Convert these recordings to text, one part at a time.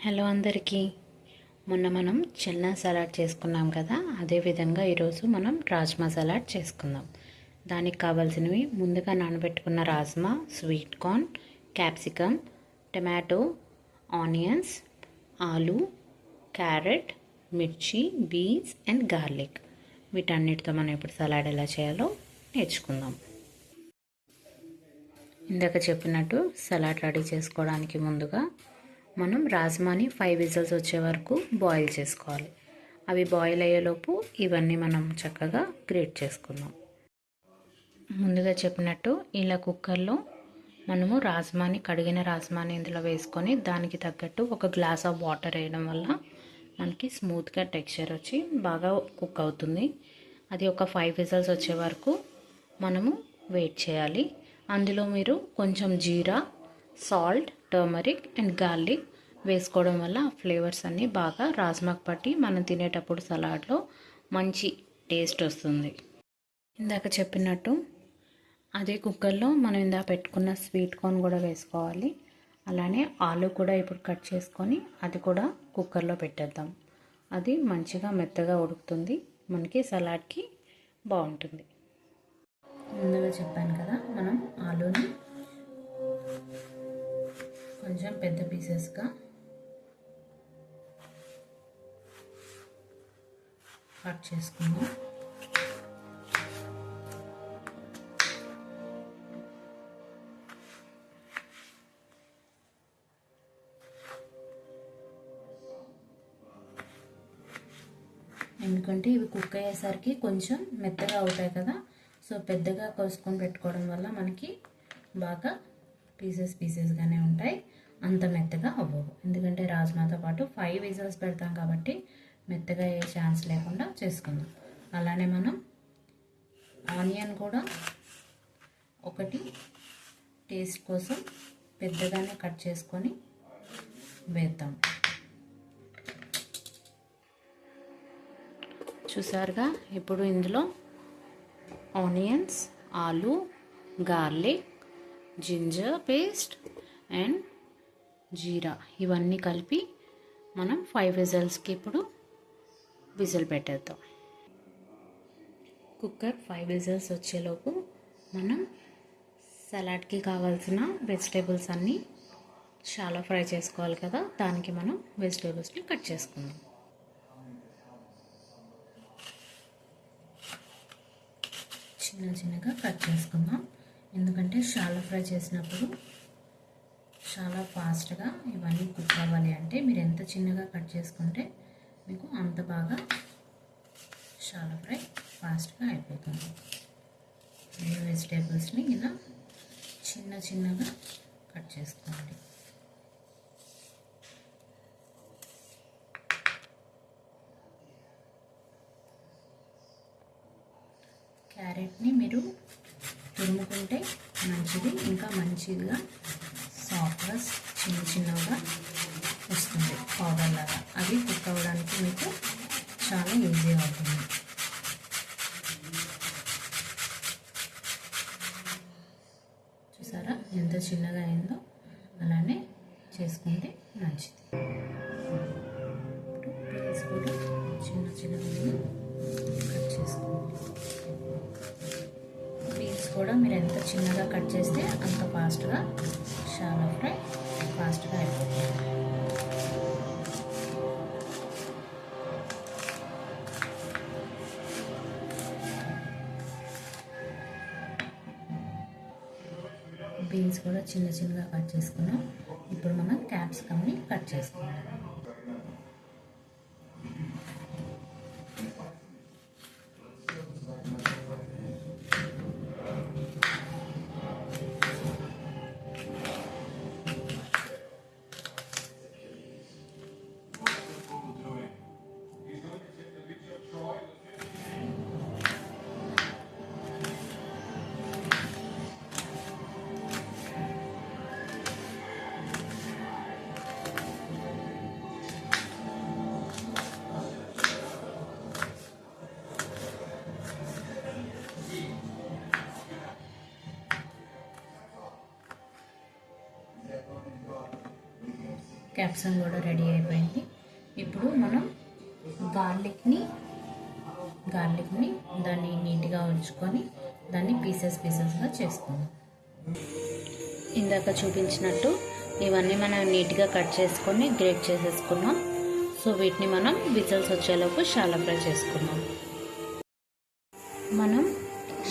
Hello అందరికీ. మొన్న మనం చెన్నా సలాడ్ చేసుకున్నాం కదా, అదేవిధంగా ఈరోజు మనం రాజ్మా సలాడ్ చేసుకుందాం. దానికి కావాల్సినవి ముందుగా నానబెట్టుకున్న rajma, sweet corn, capsicum, tomato, onions, ఆలు, క్యారెట్, మిర్చి, బీన్స్ అండ్ గార్లిక్. వీటన్నిటితో మనం ఇప్పుడు సలాడ్ ఎలా చేయాలో నేర్చుకుందాం. ఇందాక చెప్పినట్టు సలాడ్ రెడీ చేసుకోవడానికి ముందుగా మనం రాజ్మాని 5 విజిల్స్ వచ్చే వరకు బాయిల్ చేసుకోవాలి. అవి బాయిల్ అయ్యేలోపు ఇవన్నీ మనం చక్కగా గ్రేట్ చేసుకుందాం. ముందుగా చెప్పినట్టు ఇలా కుక్కర్లో మనము కడిగిన రాజ్మాని ఇందులో వేసుకొని దానికి తగ్గట్టు ఒక గ్లాస్ ఆఫ్ వాటర్ వేయడం వల్ల మనకి స్మూత్గా టెక్స్చర్ వచ్చి బాగా కుక్ అవుతుంది. అది ఒక 5 విజిల్స్ వచ్చే వరకు మనము వెయిట్ చేయాలి. అందులో మీరు కొంచెం జీరా, సాల్ట్, టర్మరిక్ అండ్ గార్లిక్ వేసుకోవడం వల్ల ఫ్లేవర్స్ అన్నీ బాగా రాజ్మాకు పట్టి మనం తినేటప్పుడు సలాడ్లో మంచి టేస్ట్ వస్తుంది. ఇందాక చెప్పినట్టు అదే కుక్కర్లో మనం ఇందాక పెట్టుకున్న స్వీట్ కార్న్ కూడా వేసుకోవాలి. అలానే ఆలు కూడా ఇప్పుడు కట్ చేసుకొని అది కూడా కుక్కర్లో పెట్టేద్దాం. అది మంచిగా మెత్తగా ఉడుకుతుంది, మనకి సలాడ్కి బాగుంటుంది. ముందుగా చెప్పాను కదా, మనం ఆలూని కొంచెం పెద్ద పీసెస్గా కట్ చేసుకుందాం. ఎందుకంటే ఇవి కుక్ అయ్యేసరికి కొంచెం మెత్తగా అవుతాయి కదా, సో పెద్దగా కోసుకొని పెట్టుకోవడం వల్ల మనకి బాగా పీసెస్గానే ఉంటాయి, అంత మెత్తగా అవ్వవు. ఎందుకంటే రాజ్మాతో పాటు 5 విజిల్స్ పెడతాం కాబట్టి మెత్తగా అయ్యే ఛాన్స్ లేకుండా చేసుకుందాం. అలానే మనం ఆనియన్ కూడా ఒకటి టేస్ట్ కోసం పెద్దగానే కట్ చేసుకొని వేద్దాం. చూసారుగా, ఇప్పుడు ఇందులో ఆనియన్స్, ఆలు, గార్లిక్, జింజర్ పేస్ట్ అండ్ జీరా ఇవన్నీ కలిపి మనం 5 విజిల్స్కి ఇప్పుడు విజిల్ పెట్టేద్దాం. కుక్కర్ 5 విజిల్స్ వచ్చేలోపు మనం సలాడ్కి కావాల్సిన వెజిటేబుల్స్ అన్నీ షాలో ఫ్రై చేసుకోవాలి కదా, దానికి మనం వెజిటేబుల్స్ని కట్ చేసుకుందాం. చిన్నగా కట్ చేసుకుందాం. ఎందుకంటే షాలో ఫ్రై చేసినప్పుడు చాలా ఫాస్ట్గా ఇవన్నీ కుక్ అవ్వాలి. అంటే మీరు ఎంత చిన్నగా కట్ చేసుకుంటే మీకు అంత బాగా షాలో ఫ్రై ఫాస్ట్గా అయిపోతుంది. ఈ వెజిటేబుల్స్ని ఇలా చిన్నగా కట్ చేసుకోండి. క్యారెట్ని మీరు తురుముకుంటే మంచిది, ఇంకా మంచిగా సాఫ్ట్గా చిన్నగా వస్తుంది పౌడర్ లాగా. అది కుక్ అవ్వడానికి మీకు చాలా ఈజీ అవుతుంది. చూసారా ఎంత చిన్నగా అయిందో, అలానే చేసుకుంటే మంచిది. ప్లీజ్ కూడా చిన్నగా కట్ చేసుకోండి. బీన్స్ కూడా మీరు ఎంత చిన్నగా కట్ చేస్తే అంత ఫాస్ట్గా షాలో ఫ్రై ఫాస్ట్గా అయిపోతుంది. బీన్స్ కూడా చిన్నగా కట్ చేసుకున్నాం. ఇప్పుడు మనం క్యాప్సికమ్ని కట్ చేసుకుందాం. క్యాప్సికమ్ కూడా రెడీ అయిపోయింది. ఇప్పుడు మనం గార్లిక్ని దాన్ని నీట్గా ఉంచుకొని దాన్ని పీసెస్గా చేసుకుందాం. ఇందాక చూపించినట్టు ఇవన్నీ మనం నీట్గా కట్ చేసుకొని గ్రేట్ చేసేసుకున్నాం. సో వీటిని మనం విజిల్స్ వచ్చేలోపు షాలో ఫ్రై చేసుకున్నాం. మనం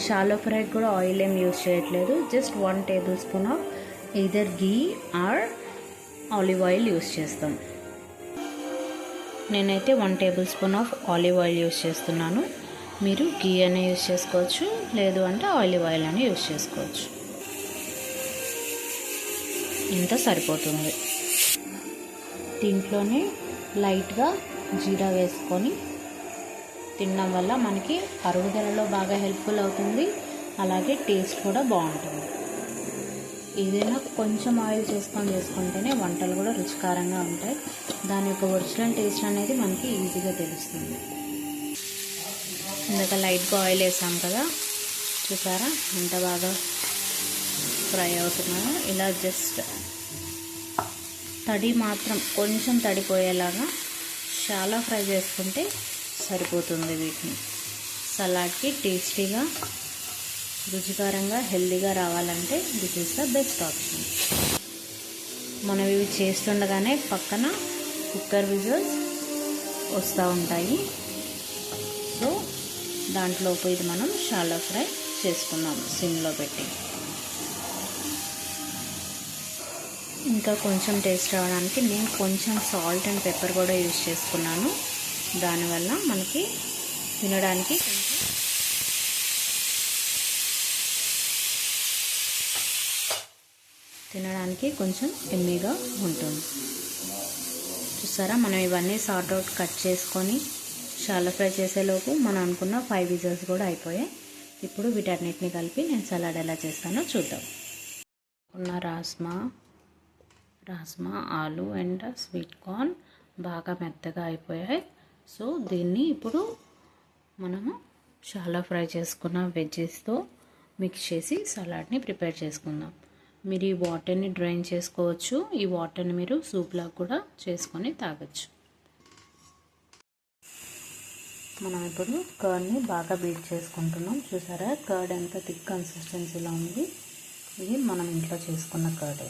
షాలో ఫ్రై కూడా ఆయిల్ ఏం యూజ్ చేయట్లేదు. Just 1 tablespoon of either ghee or olive oil use చేస్తాం. నేనైతే 1 tablespoon of olive oil use చేస్తున్నాను. మీరు గీ అనే యూజ్ చేసుకోవచ్చు, లేదు అంటే ఆలివ్ ఆయిల్ అని యూజ్ చేసుకోవచ్చు. ఇంత సరిపోతుంది. దీంట్లోనే లైట్గా జీరా వేసుకొని తినడం వల్ల మనకి అరుగుదలలో బాగా హెల్ప్ఫుల్ అవుతుంది. అలాగే టేస్ట్ కూడా బాగుంటుంది. ఏదైనా కొంచెం ఆయిల్ చేసుకుంటేనే వంటలు కూడా రుచికరంగా ఉంటాయి. దాని యొక్క ఒరిజినల్ టేస్ట్ అనేది మనకి ఈజీగా తెలుస్తుంది. ఇందాక లైట్గా ఆయిల్ వేసాం కదా, చూసారా ఎంత బాగా ఫ్రై అవుతున్నాయో. ఇలా జస్ట్ తడి మాత్రం కొంచెం తడిపోయేలాగా చాలా ఫ్రై చేసుకుంటే సరిపోతుంది. వీటిని సలాడ్కి టేస్టీగా, రుచికరంగా, హెల్దీగా రావాలంటే this is the best option. మనం ఇవి చేస్తుండగానే పక్కన కుక్కర్ విజిల్స్ వస్తూ ఉంటాయి. సో దాంట్లోపు ఇది మనం షాలో ఫ్రై చేసుకున్నాం సిమ్లో పెట్టి. ఇంకా కొంచెం టేస్ట్ రావడానికి నేను కొంచెం సాల్ట్ అండ్ పెప్పర్ కూడా యూజ్ చేసుకున్నాను. దానివల్ల మనకి తినడానికి కొంచెం ఎమ్మీగా ఉంటుంది. చూసారా, మనం ఇవన్నీ సార్ట్ అవుట్ కట్ చేసుకొని షాలో ఫ్రై చేసేలోపు మనం అనుకున్న 5 విజిల్స్ కూడా అయిపోయాయి. ఇప్పుడు వీటన్నిటిని కలిపి నేను సలాడ్ ఎలా చేస్తానో చూద్దాం. రాజ్మా, ఆలు అండ్ స్వీట్ కార్న్ బాగా మెత్తగా అయిపోయాయి. సో దీన్ని ఇప్పుడు మనము షాలో ఫ్రై చేసుకున్న వెజ్జెస్తో మిక్స్ చేసి సలాడ్ని ప్రిపేర్ చేసుకుందాం. మీరు ఈ వాటర్ని డ్రైన్ చేసుకోవచ్చు. ఈ వాటర్ని మీరు సూప్లా కూడా చేసుకొని తాగొచ్చు. మనం ఇప్పుడు కర్డ్ని బాగా బీట్ చేసుకుంటున్నాం. చూసారా కర్డ్ ఎంత థిక్ కన్సిస్టెన్సీలో ఉంది. ఇది మనం ఇంట్లో చేసుకున్న కర్డ్.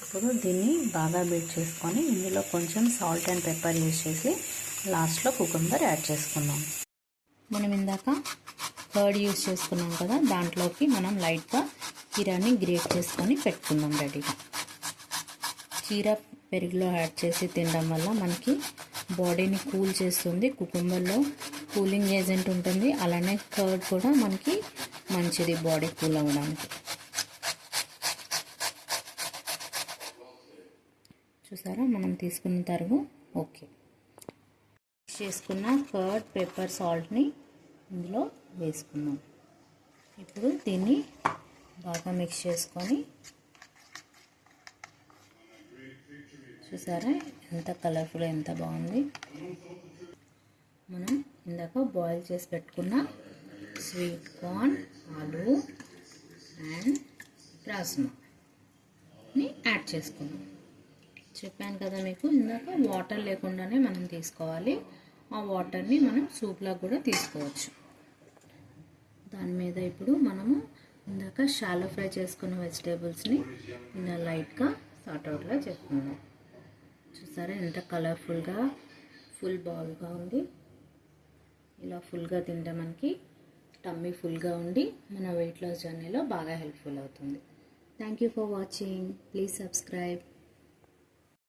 ఇప్పుడు దీన్ని బాగా బీట్ చేసుకొని ఇందులో కొంచెం సాల్ట్ అండ్ పెప్పర్ యూజ్ చేసి లాస్ట్లో కుకుంబర్ యాడ్ చేసుకుందాం. మనం ఇందాక కర్డ్ యూజ్ చేసుకున్నాం కదా, దాంట్లోకి మనం లైట్గా కీరాని గ్రేట్ చేసుకొని పెట్టుకుందాం రెడీగా. కీరా పెరుగులో యాడ్ చేసి తినడం వల్ల మనకి బాడీని కూల్ చేస్తుంది. కుకుంబర్లో కూలింగ్ ఏజెంట్ ఉంటుంది. అలానే కర్డ్ కూడా మనకి మంచిది బాడీ కూల్ అవ్వడానికి. చూసారా మనం తీసుకున్న తరుగు ఓకే. చేసుకున్న కర్డ్, పెప్పర్, సాల్ట్ని ఇందులో వేసుకున్నాం. ఇప్పుడు దీన్ని బాగా మిక్స్ చేసుకొని, చూసారా ఎంత కలర్ఫుల్, ఎంత బాగుంది. మనం ఇందాక బాయిల్ చేసి పెట్టుకున్న స్వీట్ కార్న్, ఆలు అండ్ రాజ్మాని యాడ్ చేసుకున్నాం. చెప్పాను కదా మీకు ఇందాక వాటర్ లేకుండానే మనం తీసుకోవాలి. ఆ వాటర్ని మనం సూప్లా కూడా తీసుకోవచ్చు. దాని మీద ఇప్పుడు మనము ఇందాక షాలో ఫ్రై చేసుకున్న వెజిటేబుల్స్ని ఇలా లైట్గా సార్ట్అవుట్లా చేసుకుందాం. చూసారా ఎంత కలర్ఫుల్గా ఫుల్ బాల్గా ఉంది. ఇలా ఫుల్గా తింటే మనకి టమ్మీ ఫుల్గా ఉండి మన వెయిట్ లాస్ జర్నీలో బాగా హెల్ప్ఫుల్ అవుతుంది. Thank you for watching. Please subscribe.